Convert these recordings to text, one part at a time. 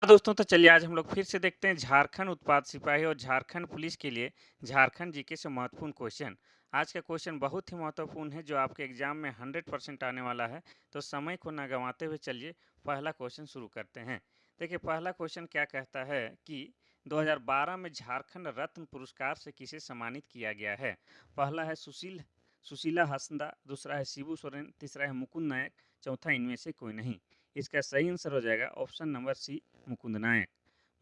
दोस्तों, तो चलिए आज हम लोग फिर से देखते हैं झारखंड उत्पाद सिपाही और झारखंड पुलिस के लिए झारखंड जीके से महत्वपूर्ण क्वेश्चन। आज का क्वेश्चन बहुत ही महत्वपूर्ण है जो आपके एग्जाम में 100% आने वाला है। तो समय को ना गंवाते हुए चलिए पहला क्वेश्चन शुरू करते हैं। देखिए पहला क्वेश्चन क्या कहता है कि 2012 में झारखंड रत्न पुरस्कार से किसे सम्मानित किया गया है। पहला है सुशीला हंसदा, दूसरा है शिबू सोरेन, तीसरा है मुकुंद नायक, चौथा इनमें से कोई नहीं। इसका सही आंसर हो जाएगा ऑप्शन नंबर सी, मुकुंद नायक।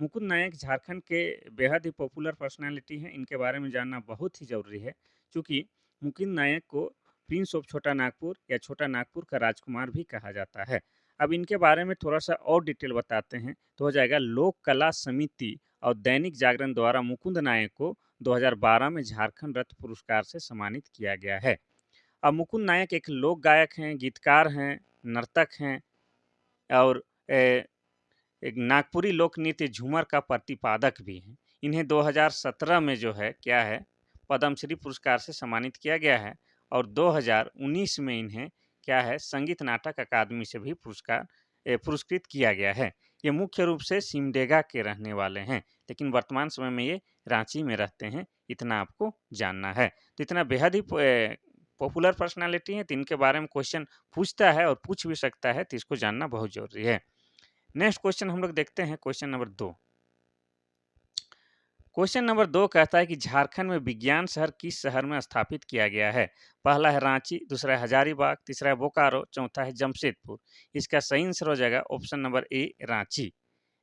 मुकुंद नायक झारखंड के बेहद ही पॉपुलर पर्सनालिटी हैं। इनके बारे में जानना बहुत ही ज़रूरी है क्योंकि मुकुंद नायक को प्रिंस ऑफ छोटा नागपुर या छोटा नागपुर का राजकुमार भी कहा जाता है। अब इनके बारे में थोड़ा सा और डिटेल बताते हैं तो हो जाएगा लोक कला समिति और दैनिक जागरण द्वारा मुकुंद नायक को 2012 में झारखंड रत्न पुरस्कार से सम्मानित किया गया है। अब मुकुंद नायक एक लोक गायक हैं, गीतकार हैं, नर्तक हैं और एक नागपुरी लोक नृत्य झूमर का प्रतिपादक भी हैं। इन्हें 2017 में जो है क्या है पद्मश्री पुरस्कार से सम्मानित किया गया है और 2019 में इन्हें क्या है संगीत नाटक अकादमी से भी पुरस्कृत किया गया है। ये मुख्य रूप से सिमडेगा के रहने वाले हैं लेकिन वर्तमान समय में ये रांची में रहते हैं। इतना आपको जानना है। तो इतना बेहद ही पॉपुलर पर्सनालिटी है तो इनके बारे में क्वेश्चन पूछता है और पूछ भी सकता है तो इसको जानना बहुत जरूरी है। नेक्स्ट क्वेश्चन हम लोग देखते हैं क्वेश्चन नंबर 2। क्वेश्चन नंबर 2 कहता है कि झारखंड में विज्ञान शहर किस शहर में स्थापित किया गया है। पहला है रांची, दूसरा है हजारीबाग, तीसरा है बोकारो, चौथा है जमशेदपुर। इसका सही आंसर हो जाएगा ऑप्शन नंबर ए, रांची।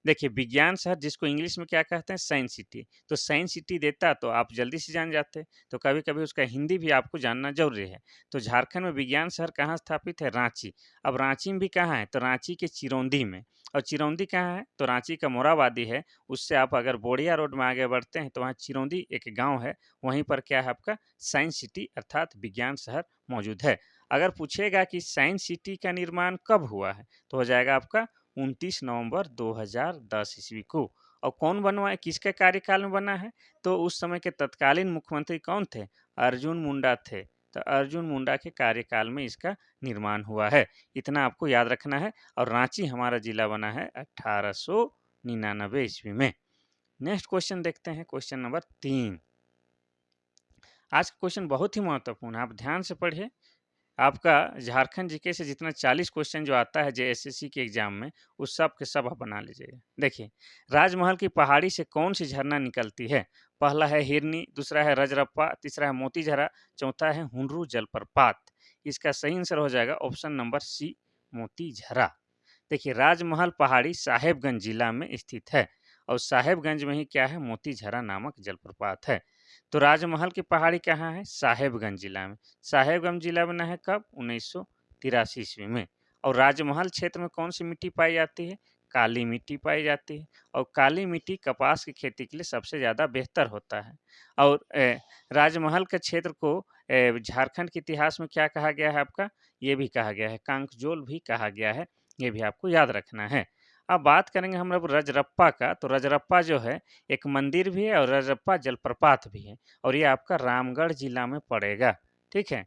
देखिए विज्ञान शहर जिसको इंग्लिश में क्या कहते हैं, साइंस सिटी। तो साइंस सिटी देता तो आप जल्दी से जान जाते। तो कभी कभी उसका हिंदी भी आपको जानना जरूरी है। तो झारखंड में विज्ञान शहर कहाँ स्थापित है, रांची। अब रांची में भी कहाँ है, तो रांची के चिरौंदी में। और चिरौंदी कहाँ है, तो रांची का मोराबादी है। उससे आप अगर बोड़िया रोड में आगे बढ़ते हैं तो वहाँ चिरौंदी एक गाँव है। वहीं पर क्या है आपका साइंस सिटी अर्थात विज्ञान शहर मौजूद है। अगर पूछेगा कि साइंस सिटी का निर्माण कब हुआ है तो हो जाएगा आपका 29 नवंबर 2010 ईस्वी को। और कौन बनवाए, किसके कार्यकाल में बना है, तो उस समय के तत्कालीन मुख्यमंत्री कौन थे, अर्जुन मुंडा थे। तो अर्जुन मुंडा के कार्यकाल में इसका निर्माण हुआ है। इतना आपको याद रखना है। और रांची हमारा जिला बना है 1899 ईस्वी में। नेक्स्ट क्वेश्चन देखते हैं क्वेश्चन नंबर 3। आज का क्वेश्चन बहुत ही महत्वपूर्ण है, आप ध्यान से पढ़िए। आपका झारखंड जीके से जितना 40 क्वेश्चन जो आता है जेएसएससी के एग्जाम में उस सब के सब आप बना लीजिएगा। देखिए राजमहल की पहाड़ी से कौन सी झरना निकलती है। पहला है हिरनी, दूसरा है रजरप्पा, तीसरा है मोतीझरा, चौथा है हुंडरू जलप्रपात। इसका सही आंसर हो जाएगा ऑप्शन नंबर सी, मोतीझरा। देखिए राजमहल पहाड़ी साहेबगंज जिला में स्थित है और साहेबगंज में ही क्या है, मोतीझरा नामक जलप्रपात है। तो राजमहल की पहाड़ी कहाँ है, साहेबगंज जिला में। साहेबगंज जिला बना है कब, 1983 ईस्वी में। और राजमहल क्षेत्र में कौन सी मिट्टी पाई जाती है, काली मिट्टी पाई जाती है। और काली मिट्टी कपास की खेती के लिए सबसे ज़्यादा बेहतर होता है। और राजमहल के क्षेत्र को झारखंड के इतिहास में क्या कहा गया है आपका, ये भी कहा गया है, कांकजोल भी कहा गया है। ये भी आपको याद रखना है। अब बात करेंगे हम लोग रजरप्पा का। तो रजरप्पा जो है एक मंदिर भी है और रजरप्पा जलप्रपात भी है और ये आपका रामगढ़ जिला में पड़ेगा। ठीक है।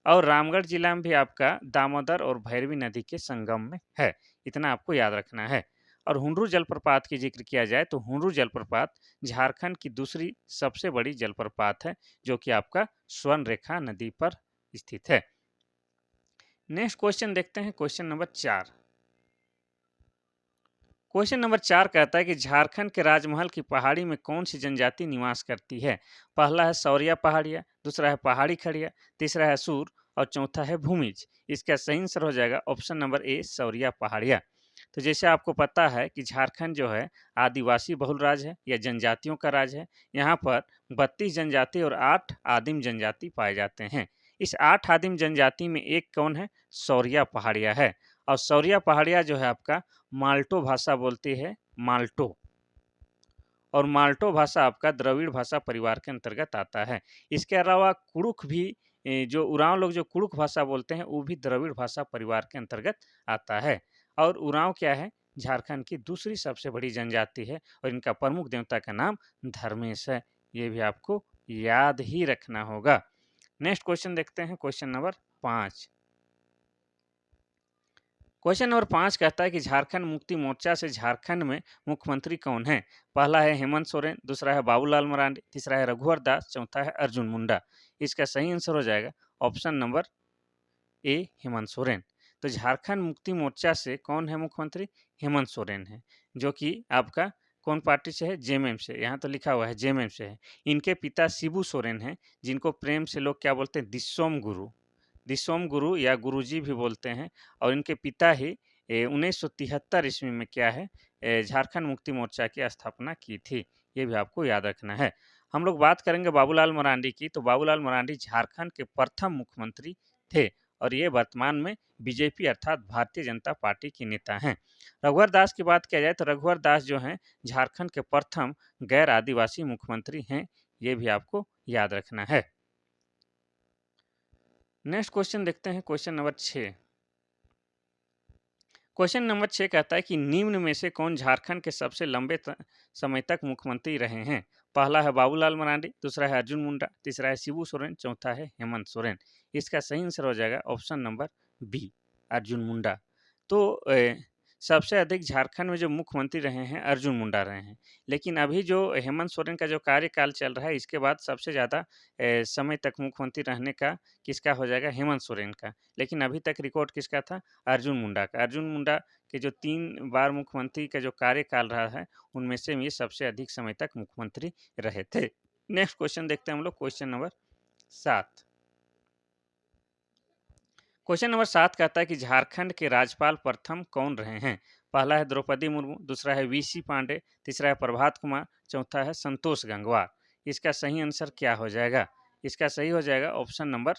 और रामगढ़ जिला में भी आपका दामोदर और भैरवी नदी के संगम में है। इतना आपको याद रखना है। और हुंडरू जलप्रपात की जिक्र किया जाए तो हुंडरू जलप्रपात झारखंड की दूसरी सबसे बड़ी जलप्रपात है जो कि आपका स्वर्ण रेखा नदी पर स्थित है। नेक्स्ट क्वेश्चन देखते हैं क्वेश्चन नंबर 4। क्वेश्चन नंबर 4 कहता है कि झारखंड के राजमहल की पहाड़ी में कौन सी जनजाति निवास करती है। पहला है सौरिया पहाड़िया, दूसरा है पहाड़ी खड़िया, तीसरा है सूर और चौथा है भूमिज। इसका सही आंसर हो जाएगा ऑप्शन नंबर ए, सौरिया पहाड़िया। तो जैसे आपको पता है कि झारखंड जो है आदिवासी बहुल राज्य है या जनजातियों का राज्य है। यहाँ पर 32 जनजाति और 8 आदिम जनजाति पाए जाते हैं। इस 8 आदिम जनजाति में एक कौन है, सौरिया पहाड़िया है। और सौरिया पहाड़िया जो है आपका माल्टो भाषा बोलती है, माल्टो। और माल्टो भाषा आपका द्रविड़ भाषा परिवार के अंतर्गत आता है। इसके अलावा कुड़ुख भी, जो उरांव लोग जो कुड़ुख भाषा बोलते हैं वो भी द्रविड़ भाषा परिवार के अंतर्गत आता है। और उरांव क्या है, झारखंड की दूसरी सबसे बड़ी जनजाति है और इनका प्रमुख देवता का नाम धर्मेश है। ये भी आपको याद ही रखना होगा। नेक्स्ट क्वेश्चन देखते हैं क्वेश्चन नंबर 5। क्वेश्चन नंबर 5 कहता है कि झारखंड मुक्ति मोर्चा से झारखंड में मुख्यमंत्री कौन है? पहला है हेमंत सोरेन, दूसरा है बाबूलाल मरांडी, तीसरा है रघुवर दास, चौथा है अर्जुन मुंडा। इसका सही आंसर हो जाएगा ऑप्शन नंबर ए हेमंत सोरेन। तो झारखंड मुक्ति मोर्चा से कौन है मुख्यमंत्री? हेमंत सोरेन है, जो कि आपका कौन पार्टी से है? जेएमएम से। यहाँ तो लिखा हुआ है जेएमएम से है। इनके पिता शिबू सोरेन हैं, जिनको प्रेम से लोग क्या बोलते हैं? दिसोम गुरु। दिसोम गुरु या गुरुजी भी बोलते हैं। और इनके पिता ही 1973 ईस्वी में क्या है, झारखंड मुक्ति मोर्चा की स्थापना की थी। ये भी आपको याद रखना है। हम लोग बात करेंगे बाबूलाल मरांडी की, तो बाबूलाल मरांडी झारखंड के प्रथम मुख्यमंत्री थे और ये वर्तमान में बीजेपी अर्थात भारतीय जनता पार्टी के नेता हैं। रघुवर दास की बात किया जाए तो रघुवर दास जो हैं झारखंड के प्रथम गैर आदिवासी मुख्यमंत्री हैं। ये भी आपको याद रखना है। नेक्स्ट क्वेश्चन देखते हैं, क्वेश्चन नंबर 6। क्वेश्चन नंबर 6 कहता है कि निम्न में से कौन झारखंड के सबसे लंबे समय तक मुख्यमंत्री रहे हैं? पहला है बाबूलाल मरांडी, दूसरा है अर्जुन मुंडा, तीसरा है शिबू सोरेन, चौथा है हेमंत सोरेन। इसका सही आंसर हो जाएगा option number B, Arjun Munda. तो सबसे अधिक झारखंड में जो मुख्यमंत्री रहे हैं अर्जुन मुंडा रहे हैं। लेकिन अभी जो हेमंत सोरेन का जो कार्यकाल चल रहा है, इसके बाद सबसे ज़्यादा समय तक मुख्यमंत्री रहने का किसका हो जाएगा? हेमंत सोरेन का। लेकिन अभी तक रिकॉर्ड किसका था? अर्जुन मुंडा का। अर्जुन मुंडा के जो 3 बार मुख्यमंत्री का जो कार्यकाल रहा है, उनमें से ये सबसे अधिक समय तक मुख्यमंत्री रहे थे। नेक्स्ट क्वेश्चन देखते हैं हम लोग, क्वेश्चन नंबर 7। क्वेश्चन नंबर 7 कहता है कि झारखंड के राज्यपाल प्रथम कौन रहे हैं? पहला है द्रौपदी मुर्मू, दूसरा है वीसी पांडे, तीसरा है प्रभात कुमार, चौथा है संतोष गंगवार। इसका सही आंसर क्या हो जाएगा? इसका सही हो जाएगा ऑप्शन नंबर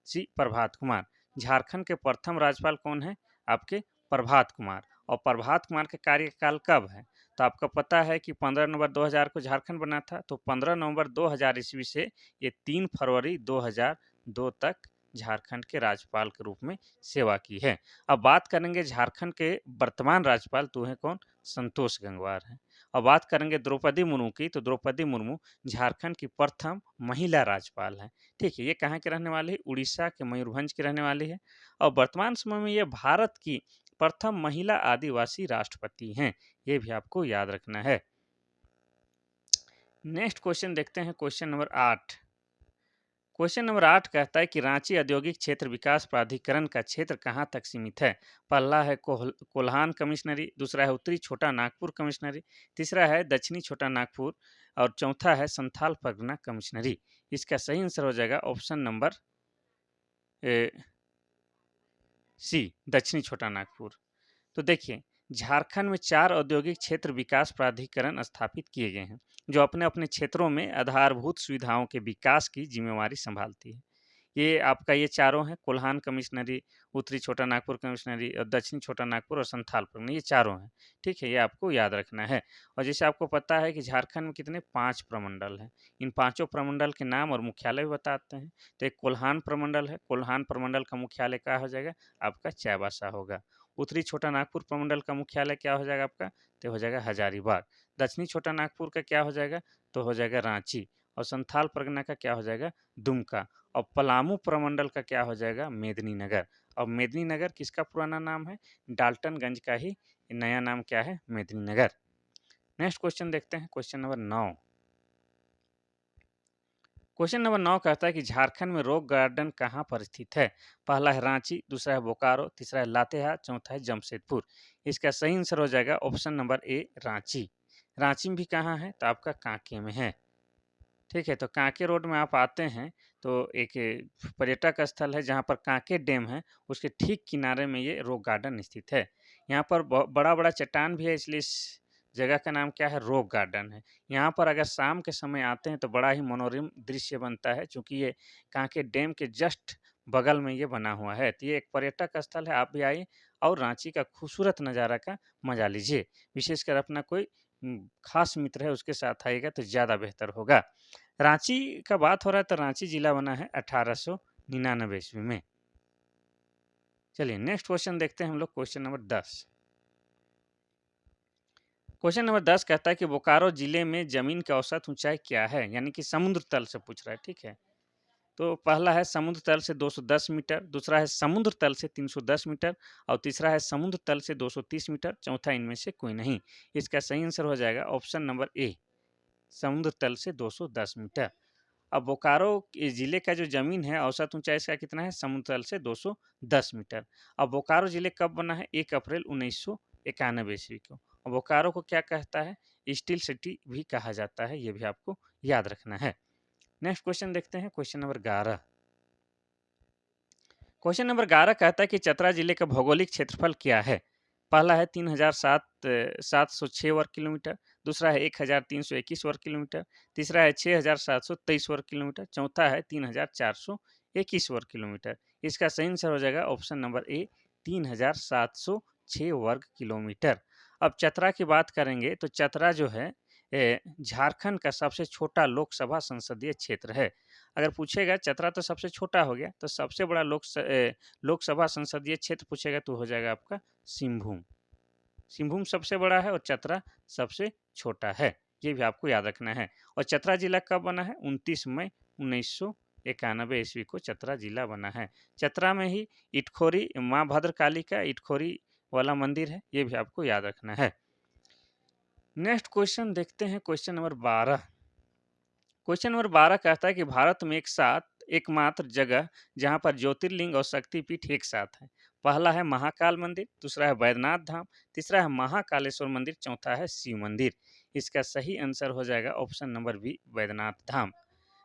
सी, प्रभात कुमार। झारखंड के प्रथम राज्यपाल कौन है? आपके प्रभात कुमार। और प्रभात कुमार का कार्यकाल कब है? तो आपको पता है कि 15 नवंबर 2000 को झारखंड बना था, तो 15 नवंबर 2000 ईस्वी से ये 3 फरवरी 2002 तक झारखंड के राज्यपाल के रूप में सेवा की है। अब बात करेंगे झारखंड के वर्तमान राज्यपाल, तो है कौन? संतोष गंगवार हैं। और बात करेंगे द्रौपदी मुर्मू की, तो द्रौपदी मुर्मू झारखंड की प्रथम महिला राज्यपाल हैं। ठीक है, ये कहाँ के रहने वाली है? उड़ीसा के मयूरभंज की रहने वाली है। और वर्तमान समय में ये भारत की प्रथम महिला आदिवासी राष्ट्रपति हैं। ये भी आपको याद रखना है। नेक्स्ट क्वेश्चन देखते हैं, क्वेश्चन नंबर 8। क्वेश्चन नंबर 8 कहता है कि रांची औद्योगिक क्षेत्र विकास प्राधिकरण का क्षेत्र कहाँ तक सीमित है? पहला है कोल्हान कमिश्नरी, दूसरा है उत्तरी छोटा नागपुर कमिश्नरी, तीसरा है दक्षिणी छोटा नागपुर और चौथा है संथाल परगना कमिश्नरी। इसका सही आंसर हो जाएगा ऑप्शन नंबर सी, दक्षिणी छोटा नागपुर। तो देखिए, झारखंड में 4 औद्योगिक क्षेत्र विकास प्राधिकरण स्थापित किए गए हैं, जो अपने अपने क्षेत्रों में आधारभूत सुविधाओं के विकास की जिम्मेवारी संभालती है। ये आपका ये चारों हैं, कोल्हान कमिश्नरी, उत्तरी छोटा नागपुर कमिश्नरी और दक्षिणी छोटा नागपुर और संथाल परगना, ये चारों हैं। ठीक है, ये आपको याद रखना है। और जैसे आपको पता है कि झारखंड में कितने 5 प्रमंडल हैं। इन पांचों प्रमंडल के नाम और मुख्यालय भी बताते हैं। तो एक कोल्हान प्रमंडल है, कोल्हान प्रमंडल का मुख्यालय क्या हो जाएगा? आपका चाईबासा होगा। उत्तरी छोटा नागपुर प्रमंडल का मुख्यालय क्या हो जाएगा आपका? तो हो जाएगा हजारीबाग। दक्षिणी छोटा नागपुर का क्या हो जाएगा? तो हो जाएगा रांची। और संथाल परगना का क्या हो जाएगा? दुमका। और पलामू प्रमंडल का क्या हो जाएगा? मेदिनीनगर। और मेदिनीनगर किसका पुराना नाम है? डाल्टनगंज का ही नया नाम क्या है? मेदिनीनगर। नेक्स्ट क्वेश्चन देखते हैं, क्वेश्चन नंबर 9। क्वेश्चन नंबर 9 कहता है कि झारखंड में रॉक गार्डन कहाँ पर स्थित है? पहला है रांची, दूसरा है बोकारो, तीसरा है लातेहार, चौथा है जमशेदपुर। इसका सही आंसर हो जाएगा ऑप्शन नंबर ए, रांची। रांची में भी कहाँ है? तो आपका कांके में है। ठीक है, तो कांके रोड में आप आते हैं तो एक पर्यटक स्थल है जहाँ पर कांके डैम है, उसके ठीक किनारे में ये रॉक गार्डन स्थित है। यहाँ पर बड़ा बड़ा चट्टान भी है, इसलिए इस जगह का नाम क्या है? रॉक गार्डन है। यहाँ पर अगर शाम के समय आते हैं तो बड़ा ही मनोरम दृश्य बनता है, क्योंकि ये कांके डैम के जस्ट बगल में ये बना हुआ है। तो ये एक पर्यटक स्थल है, आप भी आइए और रांची का खूबसूरत नज़ारा का मजा लीजिए। विशेषकर अपना कोई खास मित्र है उसके साथ आइएगा तो ज़्यादा बेहतर होगा। रांची का बात हो रहा है तो रांची जिला बना है 1899 ईस्वी में। चलिए नेक्स्ट क्वेश्चन देखते हैं हम लोग, क्वेश्चन नंबर 10। क्वेश्चन नंबर 10 कहता है कि बोकारो जिले में जमीन की औसत ऊंचाई क्या है? यानी कि समुद्र तल से पूछ रहा है। ठीक है, तो पहला है समुद्र तल से 210 मीटर, दूसरा है समुद्र तल से 310 मीटर और तीसरा है समुद्र तल से 230 मीटर, चौथा इनमें से कोई नहीं। इसका सही आंसर हो जाएगा ऑप्शन नंबर ए, समुद्र तल से 210 मीटर। अब बोकारो जिले का जो जमीन है औसत ऊंचाई इसका कितना है, समुद्र तल से 210 मीटर। अब बोकारो जिले कब बना है, 1 अप्रैल 1991 ईस्वी को। और बोकारो को क्या कहता है, स्टील सिटी भी कहा जाता है, ये भी आपको याद रखना है। नेक्स्ट क्वेश्चन देखते हैं, क्वेश्चन नंबर 11। क्वेश्चन नंबर 11 कहता है कि चतरा जिले का भौगोलिक क्षेत्रफल क्या है। पहला है 3,706 वर्ग किलोमीटर, दूसरा है 1,321 वर्ग किलोमीटर, तीसरा है 6,723 वर्ग किलोमीटर, चौथा है 3,421 वर्ग किलोमीटर। इसका सही आंसर हो जाएगा ऑप्शन नंबर ए, 3,706 वर्ग किलोमीटर। अब चतरा की बात करेंगे तो चतरा जो है झारखंड का सबसे छोटा लोकसभा संसदीय क्षेत्र है। अगर पूछेगा चतरा तो सबसे छोटा हो गया, तो सबसे बड़ा लोकसभा संसदीय क्षेत्र पूछेगा तो हो जाएगा आपका सिंहभूम। सिंहभूम सबसे बड़ा है और चतरा सबसे छोटा है, ये भी आपको याद रखना है। और चतरा जिला कब बना है, 29 मई 1991 ईस्वी को चतरा जिला बना है। चतरा में ही इटखोरी माँ भद्रकाली का इटखोरी वाला मंदिर है, ये भी आपको याद रखना है। नेक्स्ट क्वेश्चन देखते हैं, क्वेश्चन नंबर 12। क्वेश्चन नंबर 12 कहता है कि भारत में एक साथ एकमात्र जगह जहां पर ज्योतिर्लिंग और शक्तिपीठ एक साथ है। पहला है महाकाल मंदिर, दूसरा है बैद्यनाथ धाम, तीसरा है महाकालेश्वर मंदिर, चौथा है शिव मंदिर। इसका सही आंसर हो जाएगा option number B, Baidyanath Dham.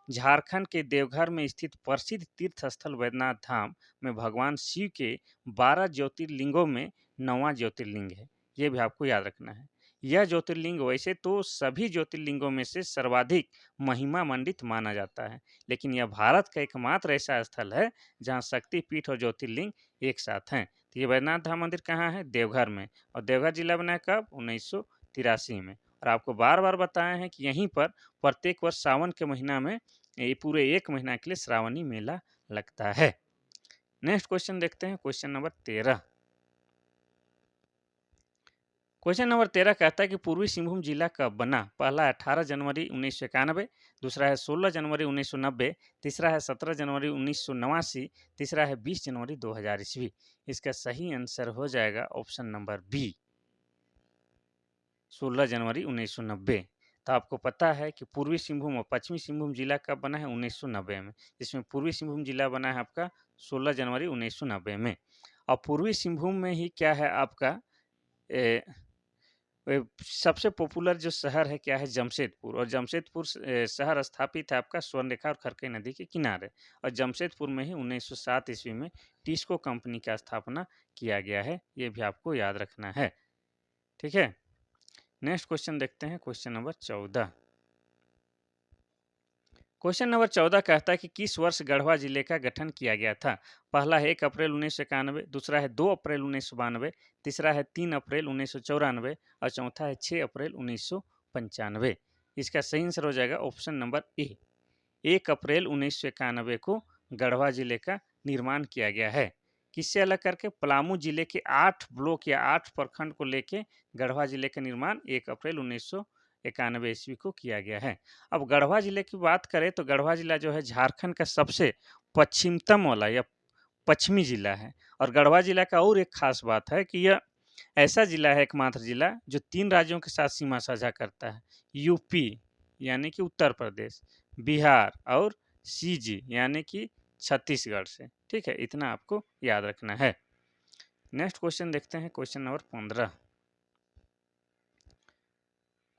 Jharkhand के देवघर में स्थित प्रसिद्ध तीर्थ स्थल बैद्यनाथ धाम में भगवान शिव के 12 ज्योतिर्लिंगों में 9वां ज्योतिर्लिंग है, ये भी आपको याद रखना है। यह ज्योतिर्लिंग वैसे तो सभी ज्योतिर्लिंगों में से सर्वाधिक महिमा मंडित माना जाता है, लेकिन यह भारत का एकमात्र ऐसा स्थल है जहां शक्तिपीठ और ज्योतिर्लिंग एक साथ हैं। तो ये बैद्यनाथ धाम मंदिर कहाँ है, देवघर में। और देवघर जिला बना है कब, 1983 में। और आपको बार बार बताया है कि यहीं पर प्रत्येक वर्ष सावन के महीना में ये पूरे 1 महीना के लिए श्रावणी मेला लगता है। नेक्स्ट क्वेश्चन देखते हैं, क्वेश्चन नंबर 13। क्वेश्चन नंबर 13 कहता है कि पूर्वी सिंहभूम जिला कब बना। पहला है 18 जनवरी 1991, दूसरा है 16 जनवरी 1990, तीसरा है 17 जनवरी 1989, तीसरा है 20 जनवरी 2000 ईस्वी। इसका सही आंसर हो जाएगा ऑप्शन नंबर बी, 16 जनवरी 1990। तो आपको पता है कि पूर्वी सिंहभूम और पश्चिमी सिंहभूम जिला कब बना है, 1990 में, जिसमें पूर्वी सिंहभूम जिला बना है आपका 16 जनवरी 1990 में। और पूर्वी सिंहभूम में ही क्या है आपका सबसे पॉपुलर जो शहर है क्या है, जमशेदपुर। और जमशेदपुर शहर स्थापित है आपका स्वर्णरेखा और खरकई नदी के किनारे। और जमशेदपुर में ही 1907 ईस्वी में टिस्को कंपनी का स्थापना किया गया है, ये भी आपको याद रखना है। ठीक है, नेक्स्ट क्वेश्चन देखते हैं, क्वेश्चन नंबर 14। क्वेश्चन नंबर 14 कहता है कि किस वर्ष गढ़वा जिले का गठन किया गया था। पहला है 1 अप्रैल 1991, दूसरा है 2 अप्रैल 1992, तीसरा है 3 अप्रैल 1994 और चौथा है 6 अप्रैल 1995। इसका सही आंसर हो जाएगा ऑप्शन नंबर ए, 1 अप्रैल 1991 को गढ़वा जिले का निर्माण किया गया है। किससे अलग करके, पलामू जिले के 8 ब्लॉक या 8 प्रखंड को लेके गढ़वा जिले का निर्माण 1 अप्रैल 1991 ईस्वी को किया गया है। अब गढ़वा जिले की बात करें तो गढ़वा जिला जो है झारखंड का सबसे पश्चिमतम वाला या पश्चिमी जिला है। और गढ़वा जिला का और एक खास बात है कि यह ऐसा जिला है, एकमात्र जिला जो 3 राज्यों के साथ सीमा साझा करता है, यूपी यानी कि उत्तर प्रदेश, बिहार और सीजी यानी कि छत्तीसगढ़ से। ठीक है, इतना आपको याद रखना है। नेक्स्ट क्वेश्चन देखते हैं, क्वेश्चन नंबर 15।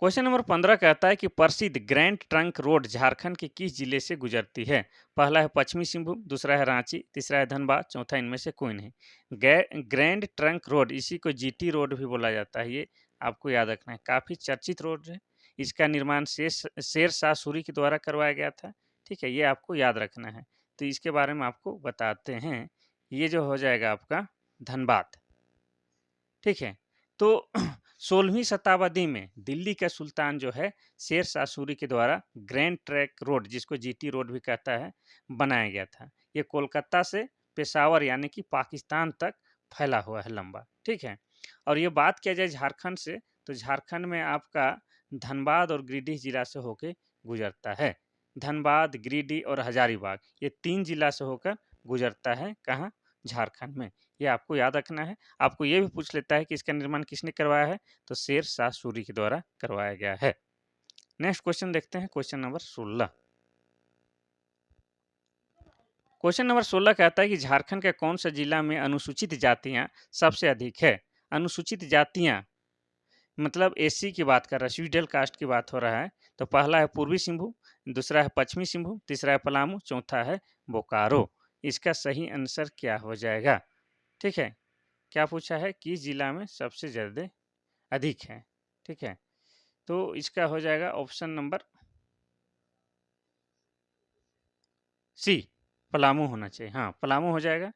क्वेश्चन नंबर 15 कहता है कि प्रसिद्ध ग्रैंड ट्रंक रोड झारखंड के किस जिले से गुजरती है। पहला है पश्चिमी सिंहभूम, दूसरा है रांची, तीसरा है धनबाद, चौथा इनमें से कोई नहीं। ग्रैंड ट्रंक रोड, इसी को जीटी रोड भी बोला जाता है, ये आपको याद रखना है, काफ़ी चर्चित रोड है। इसका निर्माण शेर शाह सूरी के द्वारा करवाया गया था। ठीक है, ये आपको याद रखना है। तो इसके बारे में आपको बताते हैं, ये जो हो जाएगा आपका धनबाद। ठीक है, तो 16वीं शताब्दी में दिल्ली का सुल्तान जो है शेर शाह सूरी के द्वारा ग्रैंड ट्रैक रोड, जिसको जीटी रोड भी कहता है, बनाया गया था। ये कोलकाता से पेशावर यानी कि पाकिस्तान तक फैला हुआ है, लंबा। ठीक है, और ये बात किया जाए झारखंड से, तो झारखंड में आपका धनबाद और गिरिडीह जिला से होके गुजरता है। धनबाद, गिरिडीह और हजारीबाग, ये 3 जिला से होकर गुजरता है कहाँ? झारखंड में। ये आपको याद रखना है। आपको ये भी पूछ लेता है कि इसका निर्माण किसने करवाया है? तो शेर शाह सूरी के द्वारा करवाया गया है। नेक्स्ट क्वेश्चन देखते हैं, क्वेश्चन नंबर 16। क्वेश्चन नंबर 16 कहता है कि झारखंड के कौन सा जिला में अनुसूचित जातियां सबसे अधिक है? अनुसूचित जातियां मतलब एससी की बात कर रहा है, शेड्यूल कास्ट की बात हो रहा है। तो पहला है पूर्वी सिंहभूम, दूसरा है पश्चिमी सिंहभूम, तीसरा है पलामू, चौथा है बोकारो। इसका सही आंसर क्या हो जाएगा? ठीक है, क्या पूछा है? किस जिला में सबसे ज्यादा अधिक है? ठीक है, तो इसका हो जाएगा ऑप्शन नंबर सी, पलामू होना चाहिए। हाँ, पलामू हो जाएगा।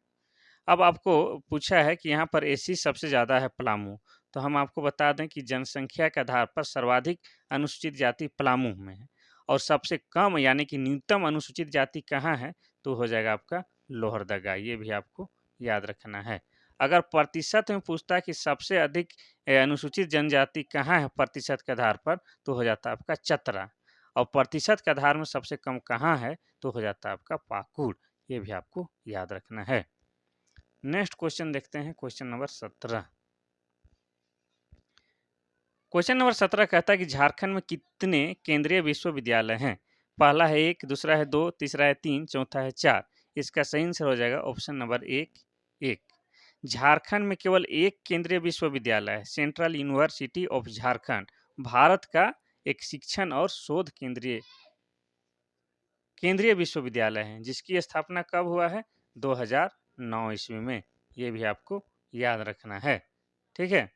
अब आपको पूछा है कि यहाँ पर एसी सबसे ज़्यादा है पलामू, तो हम आपको बता दें कि जनसंख्या के आधार पर सर्वाधिक अनुसूचित जाति पलामू में है, और सबसे कम यानी कि न्यूनतम अनुसूचित जाति कहाँ है? तो हो जाएगा आपका लोहरदगा। ये भी आपको याद रखना है। अगर प्रतिशत में पूछता है कि सबसे अधिक अनुसूचित जनजाति कहाँ है प्रतिशत के आधार पर, तो हो जाता है आपका चतरा, और प्रतिशत के आधार में सबसे कम कहाँ है? तो हो जाता है आपका पाकुड़। ये भी आपको याद रखना है। नेक्स्ट क्वेश्चन देखते हैं, क्वेश्चन नंबर 17। क्वेश्चन नंबर 17 कहता है कि झारखंड में कितने केंद्रीय विश्वविद्यालय हैं? पहला है 1, दूसरा है 2, तीसरा है 3, चौथा है 4। इसका सही आंसर हो जाएगा ऑप्शन नंबर 1, 1। झारखंड में केवल एक केंद्रीय विश्वविद्यालय है, central university of Jharkhand, Bharat का एक शिक्षण और शोध केंद्रीय केंद्रीय विश्वविद्यालय है, जिसकी स्थापना कब हुआ है? 2009 ईस्वी में। ये भी आपको याद रखना है। ठीक है,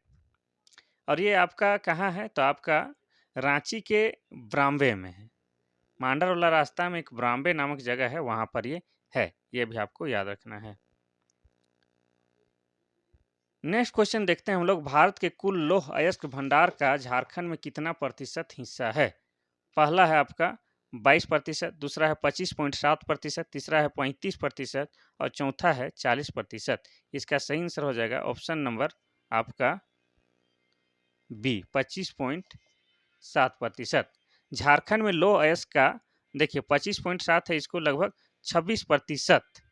और ये आपका कहाँ है? तो आपका रांची के ब्राम्बे में है। मांडरवाला रास्ता में एक ब्राम्बे नामक जगह है, वहां पर ये है। ये भी आपको याद रखना है। नेक्स्ट क्वेश्चन देखते हैं हम लोग, भारत के कुल लौह अयस्क भंडार का झारखंड में कितना प्रतिशत हिस्सा है? पहला है आपका 22%, दूसरा है 25.7%, तीसरा है 35% और चौथा है 40%। इसका सही आंसर हो जाएगा ऑप्शन नंबर आपका बी, 25.7%। झारखंड में लो अयस्क का देखिए 25.7 है, इसको लगभग 26%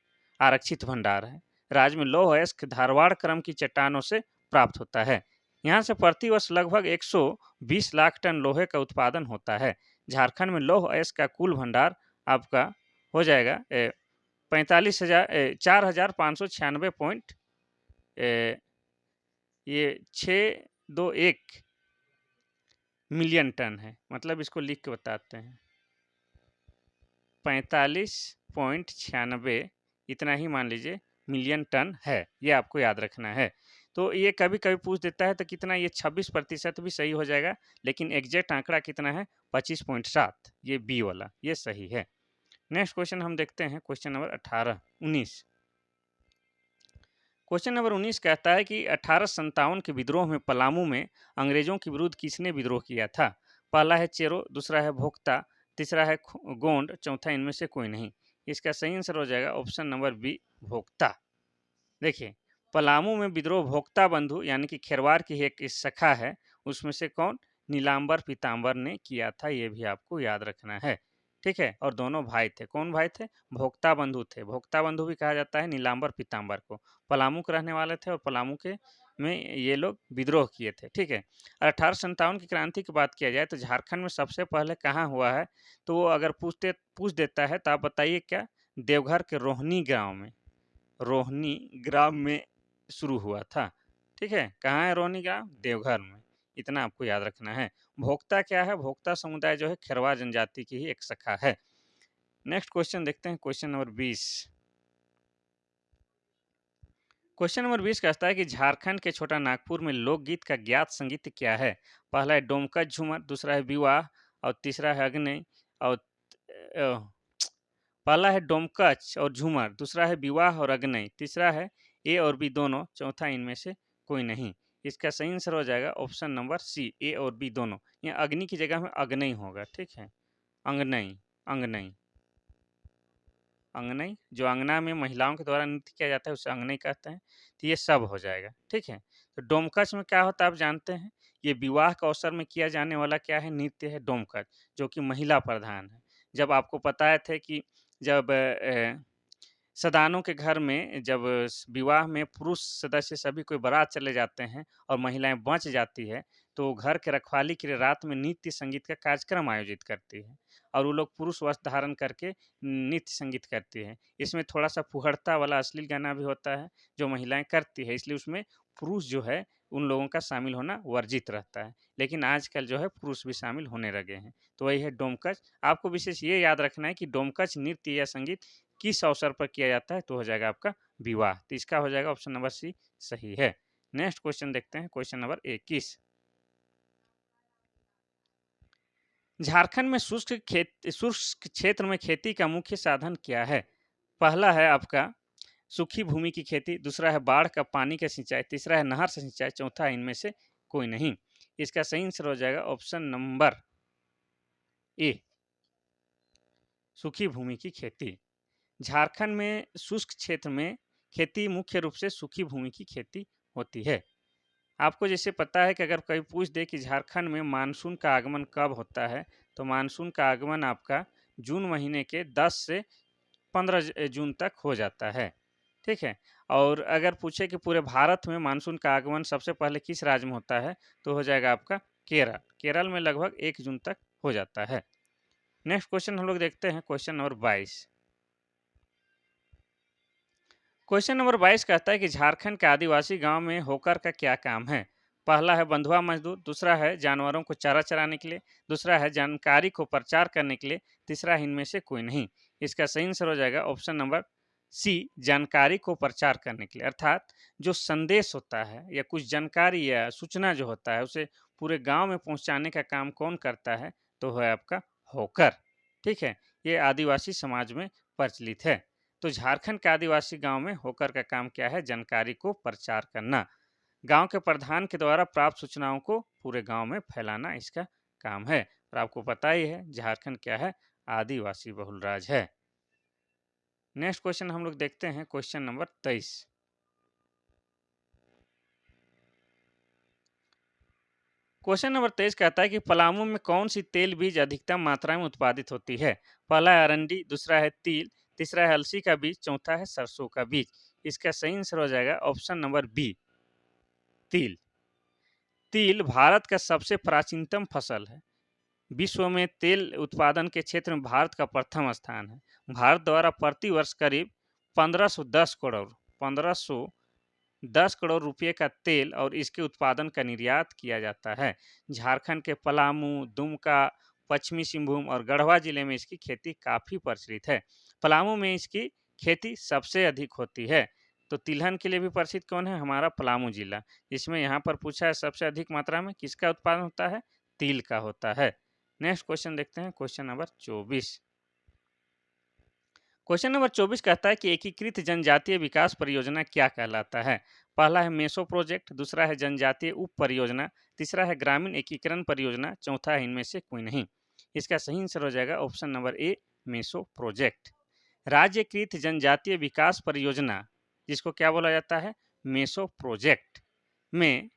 आरक्षित भंडार है। राज्य में लौह अयस्क धारवाड़ क्रम की चट्टानों से प्राप्त होता है। यहाँ से प्रति वर्ष लगभग 120 लाख टन लोहे का उत्पादन होता है। झारखंड में लौह अयस्क का कुल भंडार आपका हो जाएगा 4,596 ये 621 मिलियन टन है। मतलब इसको लिख के बताते हैं, 45.96 इतना ही मान लीजिए मिलियन टन है। ये आपको याद रखना है। तो ये कभी कभी पूछ देता है तो कितना, ये 26% भी सही हो जाएगा, लेकिन एग्जैक्ट आंकड़ा कितना है? 25.7। ये बी वाला ये सही है। नेक्स्ट क्वेश्चन हम देखते हैं, क्वेश्चन नंबर 19। क्वेश्चन नंबर 19 कहता है कि 1857 के विद्रोह में पलामू में अंग्रेजों के विरुद्ध किसने विद्रोह किया था? पहला है चेरो, दूसरा है भोक्ता, तीसरा है गोंड, चौथा इनमें से कोई नहीं। इसका सही आंसर हो जाएगा ऑप्शन नंबर बी, भोक्ता। देखिए, पलामू में विद्रोह भोक्ता बंधु यानी कि खेरवार की एक शाखा है, उसमें से कौन? नीलांबर पीताम्बर ने किया था। ये भी आपको याद रखना है। ठीक है, और दोनों भाई थे। कौन भाई थे? भोक्ता बंधु थे। भोक्ता बंधु भी कहा जाता है नीलांबर पीताम्बर को। पलामू के रहने वाले थे और पलामू के में ये लोग विद्रोह किए थे। ठीक है, 1857 की क्रांति की बात किया जाए तो झारखंड में सबसे पहले कहाँ हुआ है? तो वो अगर पूछ देता है तो आप बताइए क्या? देवघर के रोहनी गांव में, रोहनी ग्राम में शुरू हुआ था। ठीक है, कहाँ है रोहनी ग्राम? देवघर में। इतना आपको याद रखना है। भोक्ता क्या है? भोक्ता समुदाय जो है खेरवा जनजाति की ही एक शाखा है। नेक्स्ट क्वेश्चन देखते हैं, क्वेश्चन नंबर 20। क्वेश्चन नंबर 20 कहता है कि झारखंड के छोटा नागपुर में लोकगीत का ज्ञात संगीत क्या है? पहला है डोमकच झूमर, दूसरा है विवाह और तीसरा है अग्नि और पहला है डोमकच और झूमर, दूसरा है विवाह और अग्नि, तीसरा है ए और बी दोनों, चौथा इनमें से कोई नहीं। इसका सही आंसर हो जाएगा ऑप्शन नंबर सी, ए और बी दोनों। यहाँ अग्नि की जगह में अग्नि होगा। ठीक है, अंगनई, अंगनई, अंगनई जो अंगना में महिलाओं के द्वारा नृत्य किया जाता है उसे अंगनई कहते हैं। तो ये सब हो जाएगा। ठीक है, तो डोमकच में क्या होता है आप जानते हैं? ये विवाह के अवसर में किया जाने वाला क्या है? नृत्य है डोमकच, जो कि महिला प्रधान है। जब आपको पता है थे कि जब सदानों के घर में जब विवाह में पुरुष सदस्य सभी कोई बारात चले जाते हैं और महिलाएं बच जाती है, तो घर के रखवाली के लिए रात में नृत्य संगीत का कार्यक्रम आयोजित करती है और वो लोग पुरुष वस्त्र धारण करके नृत्य संगीत करती है। इसमें थोड़ा सा फुहड़ता वाला अश्लील गाना भी होता है जो महिलाएं करती है, इसलिए उसमें पुरुष जो है उन लोगों का शामिल होना वर्जित रहता है। लेकिन आजकल जो है पुरुष भी शामिल होने लगे हैं। तो वही है डोमकच। आपको विशेष ये याद रखना है कि डोमकच नृत्य या संगीत किस अवसर पर किया जाता है, तो हो जाएगा आपका विवाह। तो इसका हो जाएगा ऑप्शन नंबर सी सही है। नेक्स्ट क्वेश्चन देखते हैं, क्वेश्चन नंबर 21। झारखंड में शुष्क क्षेत्र में खेती का मुख्य साधन क्या है? पहला है आपका सूखी भूमि की खेती, दूसरा है बाढ़ का पानी का सिंचाई, तीसरा है नहर से सिंचाई, चौथा है इनमें से कोई नहीं। इसका सही आंसर हो जाएगा ऑप्शन नंबर ए, सूखी भूमि की खेती। झारखंड में शुष्क क्षेत्र में खेती मुख्य रूप से सूखी भूमि की खेती होती है। आपको जैसे पता है कि अगर कोई पूछ दे कि झारखंड में मानसून का आगमन कब होता है, तो मानसून का आगमन आपका जून महीने के 10 से 15 जून तक हो जाता है। ठीक है। और अगर पूछे कि पूरे भारत में मानसून का आगमन सबसे पहले किस राज्य में होता है, तो हो जाएगा आपका केरल। केरल में लगभग 1 जून तक हो जाता है। नेक्स्ट क्वेश्चन हम लोग देखते हैं, क्वेश्चन नंबर 22। क्वेश्चन नंबर 22 कहता है कि झारखंड के आदिवासी गांव में होकर का क्या काम है? पहला है बंधुआ मजदूर, दूसरा है जानवरों को चारा चराने के लिए, दूसरा है जानकारी को प्रचार करने के लिए, तीसरा है इनमें से कोई नहीं। इसका सही आंसर हो जाएगा ऑप्शन नंबर सी, जानकारी को प्रचार करने के लिए। अर्थात जो संदेश होता है या कुछ जानकारी या सूचना जो होता है उसे पूरे गांव में पहुंचाने का काम कौन करता है, तो है आपका होकर। ठीक है। ये आदिवासी समाज में प्रचलित है। तो झारखंड के आदिवासी गांव में होकर का काम क्या है? जानकारी को प्रचार करना। गांव के प्रधान के द्वारा प्राप्त सूचनाओं को पूरे गांव में फैलाना इसका काम है। और आपको पता ही है झारखंड क्या है? आदिवासी बहुल राज्य है। नेक्स्ट क्वेश्चन हम लोग देखते हैं, क्वेश्चन नंबर 23। क्वेश्चन नंबर 23 कहता है कि पलामू में कौन सी तेल बीज अधिकतम मात्रा में उत्पादित होती है? पहला है अरंडी, दूसरा है तिल, तीसरा है अलसी का बीज, चौथा है सरसों का बीज। इसका सही आंसर हो जाएगा ऑप्शन नंबर बी, तिल। तिल भारत का सबसे प्राचीनतम फसल है। विश्व में तेल उत्पादन के क्षेत्र में भारत का प्रथम स्थान है। भारत द्वारा प्रति वर्ष करीब 1510 करोड़ रुपए का तेल और इसके उत्पादन का निर्यात किया जाता है। झारखंड के पलामू, दुमका, पश्चिमी सिंहभूम और गढ़वा जिले में इसकी खेती काफ़ी प्रचलित है। पलामू में इसकी खेती सबसे अधिक होती है। तो तिलहन के लिए भी प्रसिद्ध कौन है? हमारा पलामू जिला। इसमें यहाँ पर पूछा है सबसे अधिक मात्रा में किसका उत्पादन होता है? तिल का होता है। नेक्स्ट क्वेश्चन देखते हैं, क्वेश्चन नंबर 24। क्वेश्चन नंबर 24 कहता है कि एकीकृत जनजातीय विकास परियोजना क्या कहलाता है? पहला है मेसो प्रोजेक्ट, दूसरा है जनजातीय उप परियोजना, तीसरा है ग्रामीण एकीकरण परियोजना, चौथा है इनमें से कोई नहीं। इसका सही आंसर हो जाएगा option number A, meso project. राज्यकृत जनजातीय विकास परियोजना, जिसको क्या बोला जाता है? मेसो प्रोजेक्ट में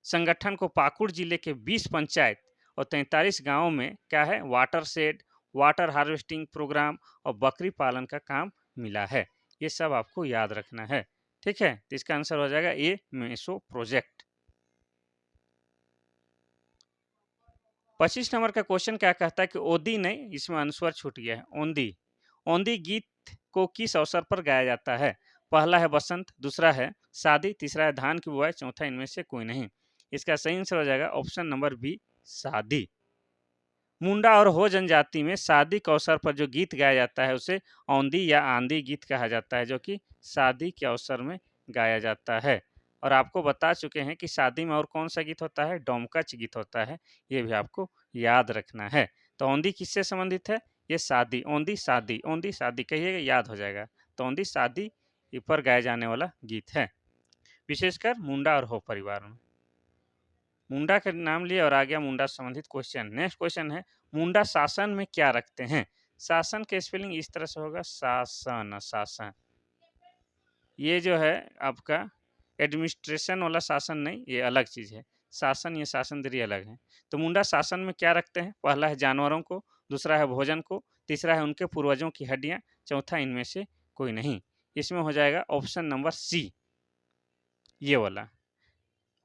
संगठन को पाकुड़ जिले के 20 पंचायत और 43 गांवों में क्या है? Watershed, water harvesting program और बकरी पालन का काम मिला है। ये सब आपको याद रखना है। ठीक है। तो इसका आंसर हो जाएगा ए, मेसो प्रोजेक्ट। 25 नंबर का क्वेश्चन क्या कहता है कि ओदी नहीं, इसमें अनुस्वर छूट गया है, ओंदी। ओंदी गीत को किस अवसर पर गाया जाता है? पहला है बसंत, दूसरा है शादी, तीसरा है धान की बुआई, चौथा इनमें से कोई नहीं। इसका सही आंसर हो जाएगा ऑप्शन नंबर बी, शादी। मुंडा और हो जनजाति में शादी के अवसर पर जो गीत गाया जाता है उसे औंधी या आंधी गीत कहा जाता है, जो कि शादी के अवसर में गाया जाता है। और आपको बता चुके हैं कि शादी में और कौन सा गीत होता है? डोमकच गीत होता है। ये भी आपको याद रखना है। तो औंधी किससे संबंधित है? ये शादी, औंधी शादी कहिएगा, याद हो जाएगा। तो औंधी शादी पर गाए जाने वाला गीत है, विशेषकर मुंडा और हो परिवार में। मुंडा का नाम लिया और आ गया मुंडा संबंधित क्वेश्चन। नेक्स्ट क्वेश्चन है, मुंडा शासन में क्या रखते हैं? शासन के स्पेलिंग इस तरह से होगा, शासन, शासन। ये जो है आपका एडमिनिस्ट्रेशन वाला शासन नहीं, ये अलग चीज है। शासन, ये शासनदरी अलग है। तो मुंडा शासन में क्या रखते हैं? पहला है जानवरों को, दूसरा है भोजन को, तीसरा है उनके पूर्वजों की हड्डियां, चौथा इनमें से कोई नहीं। इसमें हो जाएगा ऑप्शन नंबर सी, ये वाला।